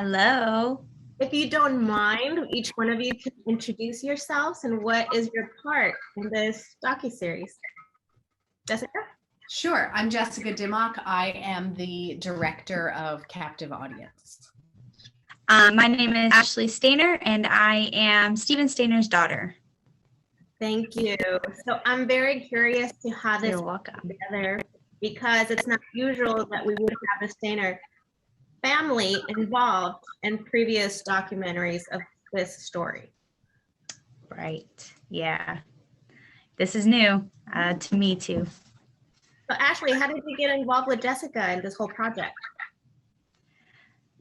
Hello. If you don't mind, each one of you can introduce yourselves and what is your part in this docuseries. Jessica? Sure. I'm Jessica Dimmock. I am the director of Captive Audience. My name is Ashley Stayner, and I am Steven Stayner's daughter. Thank you. So I'm very curious to how this You're welcome. together because it's not usual that we would have a Stayner family involved in previous documentaries of this story. Right. Yeah. This is new to me too. So Ashley, how did you get involved with Jessica in this whole project?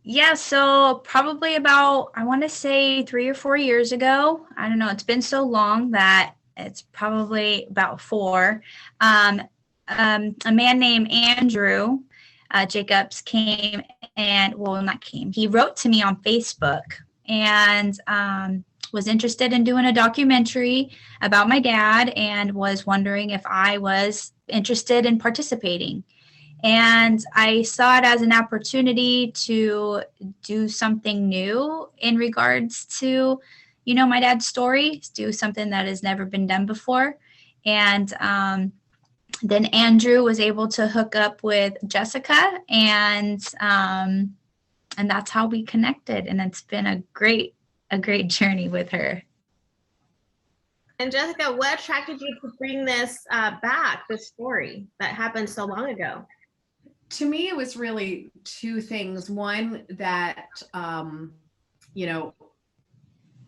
Yeah, so probably about, I want to say 3 or 4 years ago. I don't know. It's been so long that it's probably about 4. A man named Andrew Jacobs came and, well, not came. He wrote to me on Facebook and was interested in doing a documentary about my dad and was wondering if I was interested in participating. And I saw it as an opportunity to do something new in regards to, my dad's story, do something that has never been done before. And then Andrew was able to hook up with Jessica, and that's how we connected. And it's been a great journey with her. And Jessica, what attracted you to bring this back, this story that happened so long ago? To me, it was really 2 things. One, that, on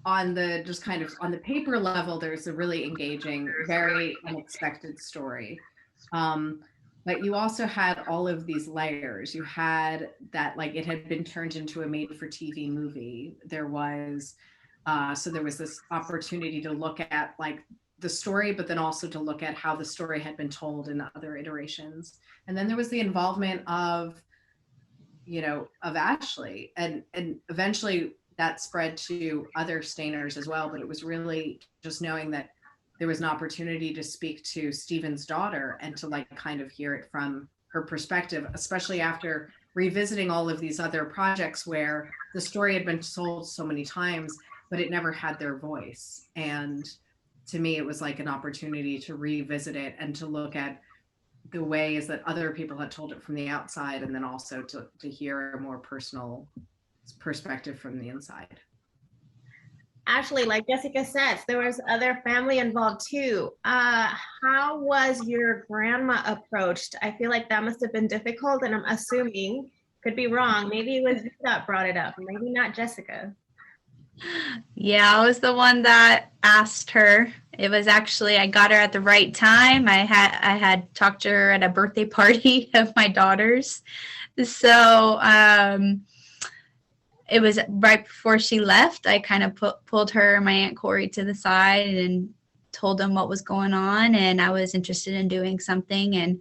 the paper level, there's a really engaging, very unexpected story. But you also had all of these layers. You had that, it had been turned into a made-for-TV movie. There was this opportunity to look at the story, but then also to look at how the story had been told in other iterations. And then there was the involvement of Ashley, and eventually that spread to other Stayners as well. But it was really just knowing that there was an opportunity to speak to Steven's daughter and to kind of hear it from her perspective, especially after revisiting all of these other projects where the story had been told so many times, but it never had their voice. And to me, it was like an opportunity to revisit it and to look at the ways that other people had told it from the outside, and then also to hear a more personal perspective from the inside. Ashley, like Jessica says, there was other family involved too. How was your grandma approached? I feel like that must have been difficult, and I'm assuming, could be wrong, maybe it was you that brought it up, maybe not Jessica. Yeah, I was the one that asked her. It was actually, I got her at the right time. I had talked to her at a birthday party of my daughter's. So it was right before she left. I kind of pulled her and my Aunt Corey to the side and told them what was going on, and I was interested in doing something. And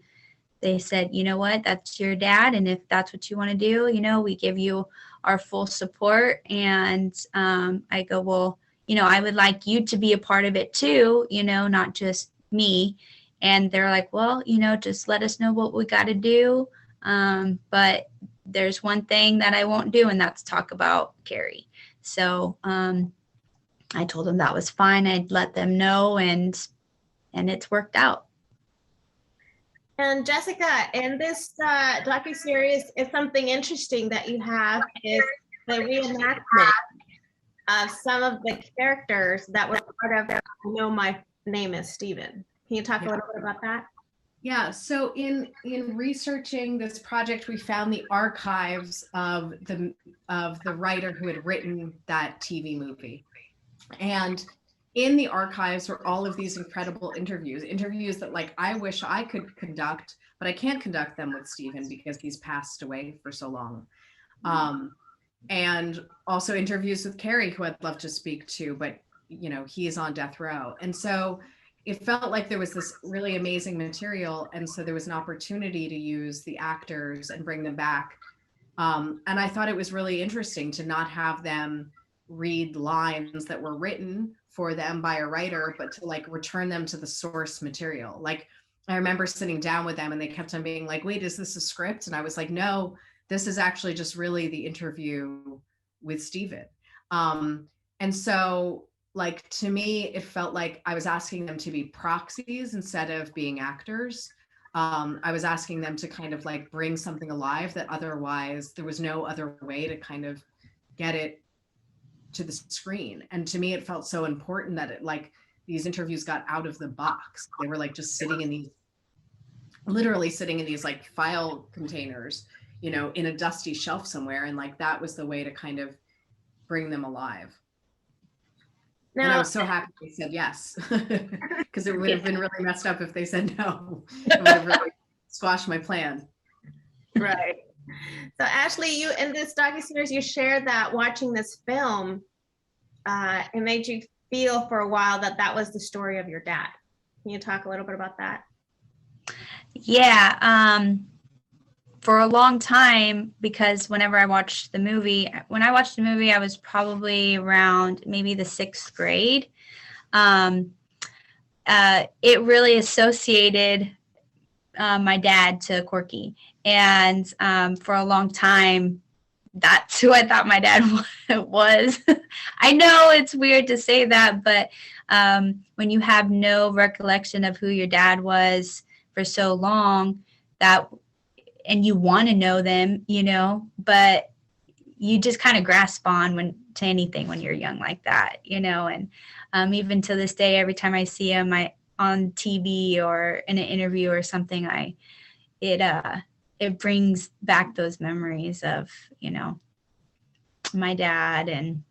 they said, you know what, that's your dad, and if that's what you want to do, we give you our full support. And I go, well, I would like you to be a part of it too, not just me. And they're like, well, just let us know what we got to do. But there's one thing that I won't do, and that's talk about Carrie. So I told them that was fine. I'd let them know, and it's worked out. And Jessica, in this docuseries, is something interesting that you have is the reenactment of some of the characters that were part of I Know My Name is Steven. Can you talk a little bit about that? Yeah, so in researching this project, we found the archives of the writer who had written that TV movie. And in the archives were all of these incredible interviews that I wish I could conduct, but I can't conduct them with Steven because he's passed away for so long. And also interviews with Carrie, who I'd love to speak to, but he is on death row. And so it felt like there was this really amazing material. And so there was an opportunity to use the actors and bring them back. And I thought it was really interesting to not have them read lines that were written for them by a writer, but to return them to the source material. I remember sitting down with them and they kept on being like, wait, is this a script? And I was like, no, this is actually just really the interview with Steven. And so like, to me, it felt like I was asking them to be proxies instead of being actors. I was asking them to kind of like bring something alive that otherwise there was no other way to kind of get it to the screen. And to me, it felt so important that it like these interviews got out of the box. They were like just sitting in these, literally sitting in these like file containers, you know, in a dusty shelf somewhere. And like, that was the way to kind of bring them alive. And I Now, was so happy they said yes, because it would have been really messed up if they said no. It would have really squashed my plan. right. So Ashley, you in this docuseries, you shared that watching this film, it made you feel for a while that that was the story of your dad. Can you talk a little bit about that? Yeah. For a long time, because whenever I watched the movie, I was probably around maybe the 6th grade. It really associated my dad to Corky. And for a long time, that's who I thought my dad was. I know it's weird to say that, but when you have no recollection of who your dad was for so long, and you want to know them, you know, but you just kind of grasp on to anything when you're young like that, you know. And even to this day, every time I see him on TV or in an interview or something, it brings back those memories of, you know, my dad and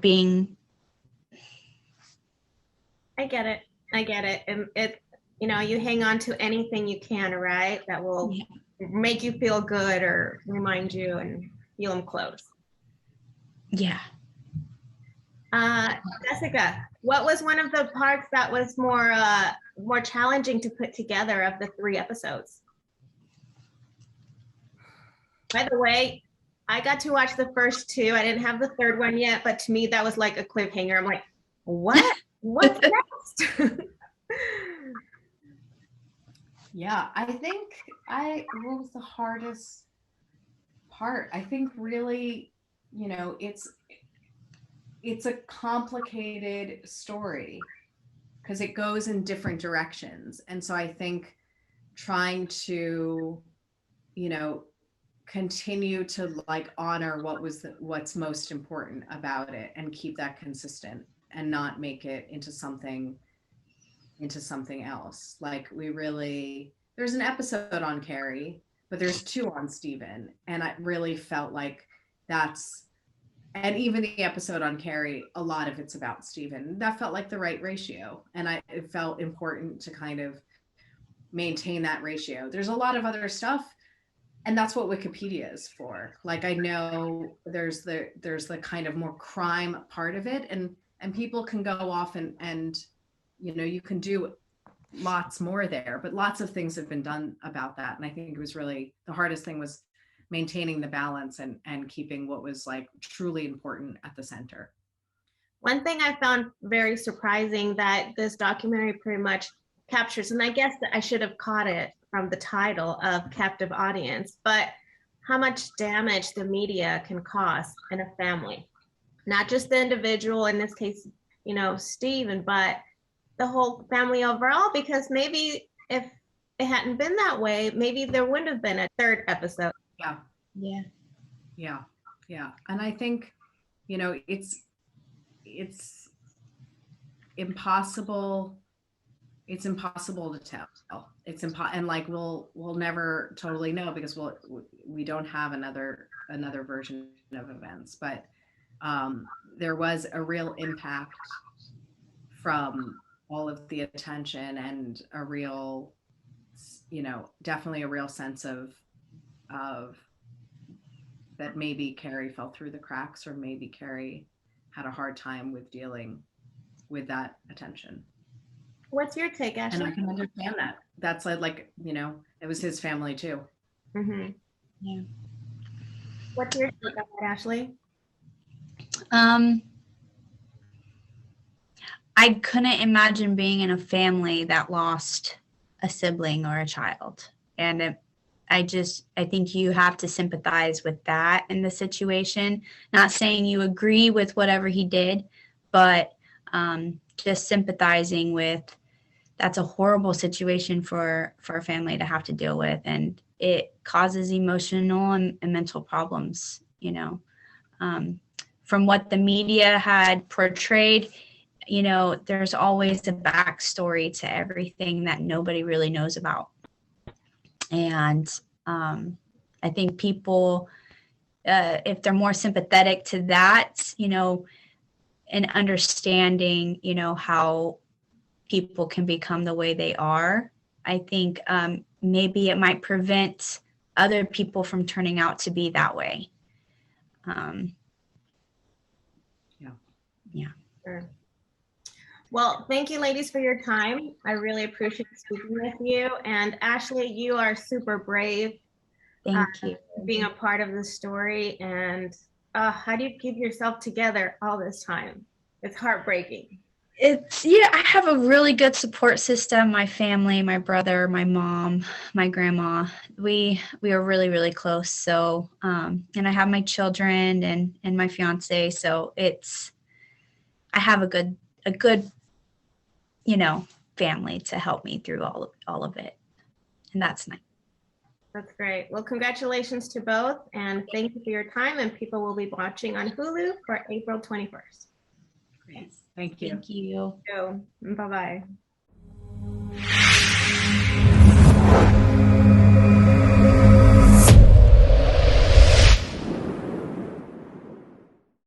being. I get it. And you know, you hang on to anything you can, right? That will make you feel good or remind you and feel them close. Yeah. Jessica, what was one of the parts that was more challenging to put together of the 3 episodes? By the way, I got to watch the first 2. I didn't have the 3rd one yet, but to me that was like a cliffhanger. I'm like, what? What's next? Yeah, I think what was the hardest part? I think really, you know, it's a complicated story because it goes in different directions. And so I think trying to, you know, continue to like honor what's most important about it and keep that consistent and not make it into something else. Like there's an episode on Carrie, but there's 2 on Steven. And I really felt like and even the episode on Carrie, a lot of it's about Steven. That felt like the right ratio. And it felt important to kind of maintain that ratio. There's a lot of other stuff, and that's what Wikipedia is for. Like, I know there's the kind of more crime part of it, and people can go off and you know, you can do lots more there, but lots of things have been done about that. And I think it was really, the hardest thing was maintaining the balance and keeping what was like truly important at the center. One thing I found very surprising that this documentary pretty much captures, and I guess that I should have caught it from the title of Captive Audience, but how much damage the media can cause in a family. Not just the individual, in this case, you know, Steven, but the whole family overall, because maybe if it hadn't been that way, maybe there wouldn't have been a 3rd episode. Yeah. And I think, you know, it's impossible to tell. And like we'll never totally know because we don't have another version of events, but there was a real impact from all of the attention and a real, you know, definitely a real sense of that maybe Carrie fell through the cracks, or maybe Carrie had a hard time with dealing with that attention. What's your take, Ashley? And I can understand that. That's like, you know, it was his family too. Mm-hmm. Yeah. What's your take on that, Ashley? I couldn't imagine being in a family that lost a sibling or a child. And I think you have to sympathize with that in the situation. Not saying you agree with whatever he did, but just sympathizing with, that's a horrible situation for a family to have to deal with, and it causes emotional and mental problems, you know. From what the media had portrayed, you know, there's always a backstory to everything that nobody really knows about. And I think people, if they're more sympathetic to that, you know, and understanding, you know, how people can become the way they are, I think maybe it might prevent other people from turning out to be that way. Yeah. Sure. Well, thank you, ladies, for your time. I really appreciate speaking with you. And Ashley, you are super brave. Thank you. Being a part of the story. And how do you keep yourself together all this time? It's heartbreaking. I have a really good support system. My family, my brother, my mom, my grandma, we are really, really close. So, and I have my children and my fiance. So I have a good, you know, family to help me through all of it. And that's nice. That's great. Well, congratulations to both. And thank you for your time. And people will be watching on Hulu for April 21st. Great. Thank you. Thank you. So, bye-bye.